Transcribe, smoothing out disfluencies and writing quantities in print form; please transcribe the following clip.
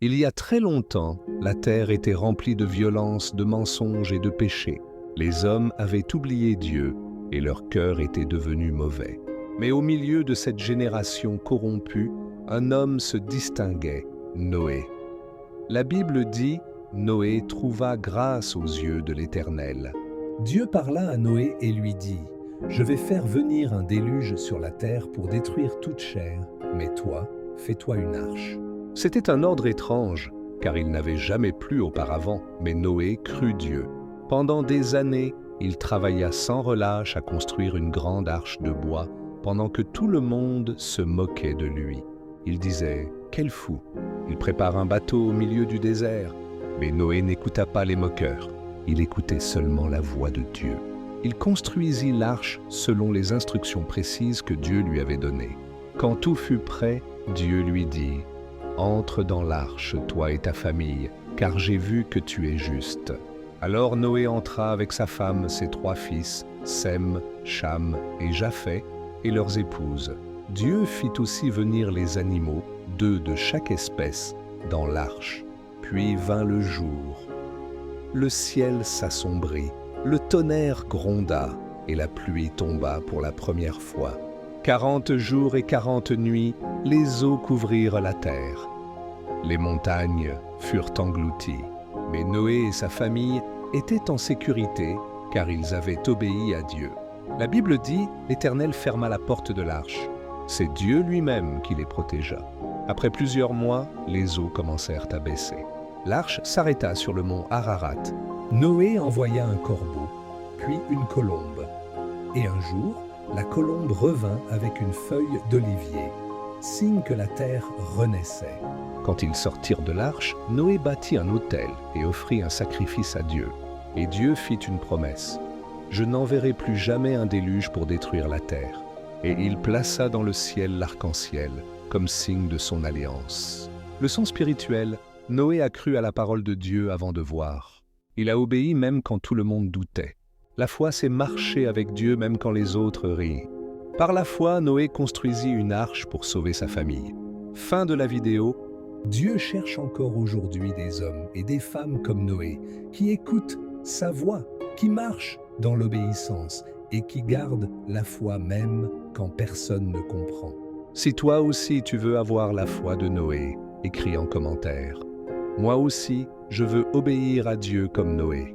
Il y a très longtemps, la terre était remplie de violence, de mensonges et de péchés. Les hommes avaient oublié Dieu et leur cœur était devenu mauvais. Mais au milieu de cette génération corrompue, un homme se distinguait, Noé. La Bible dit « Noé trouva grâce aux yeux de l'Éternel ». Dieu parla à Noé et lui dit « Je vais faire venir un déluge sur la terre pour détruire toute chair, mais toi, fais-toi une arche. » C'était un ordre étrange, car il n'avait jamais plu auparavant, mais Noé crut Dieu. Pendant des années, il travailla sans relâche à construire une grande arche de bois, pendant que tout le monde se moquait de lui. Il disait « Quel fou !» Il prépare un bateau au milieu du désert. Mais Noé n'écouta pas les moqueurs. Il écoutait seulement la voix de Dieu. Il construisit l'arche selon les instructions précises que Dieu lui avait données. Quand tout fut prêt, Dieu lui dit « Entre dans l'arche, toi et ta famille, car j'ai vu que tu es juste. » Alors Noé entra avec sa femme, ses 3 fils, Sem, Cham et Japheth, et leurs épouses. Dieu fit aussi venir les animaux, 2 de chaque espèce, dans l'arche. Puis vint le jour. Le ciel s'assombrit, le tonnerre gronda, et la pluie tomba pour la première fois. 40 jours et 40 nuits, les eaux couvrirent la terre. Les montagnes furent englouties, mais Noé et sa famille étaient en sécurité, car ils avaient obéi à Dieu. La Bible dit « L'Éternel ferma la porte de l'arche ». C'est Dieu lui-même qui les protégea. Après plusieurs mois, les eaux commencèrent à baisser. L'arche s'arrêta sur le mont Ararat. Noé envoya un corbeau, puis une colombe. Et un jour, la colombe revint avec une feuille d'olivier, signe que la terre renaissait. Quand ils sortirent de l'arche, Noé bâtit un autel et offrit un sacrifice à Dieu. Et Dieu fit une promesse. « Je n'enverrai plus jamais un déluge pour détruire la terre. » Et il plaça dans le ciel l'arc-en-ciel, comme signe de son alliance. Leçon spirituelle, Noé a cru à la parole de Dieu avant de voir. Il a obéi même quand tout le monde doutait. La foi, c'est marcher avec Dieu même quand les autres rient. Par la foi, Noé construisit une arche pour sauver sa famille. Fin de la vidéo. Dieu cherche encore aujourd'hui des hommes et des femmes comme Noé, qui écoutent sa voix, qui marchent dans l'obéissance et qui gardent la foi même quand personne ne comprend. Si toi aussi tu veux avoir la foi de Noé, écris en commentaire. Moi aussi, je veux obéir à Dieu comme Noé.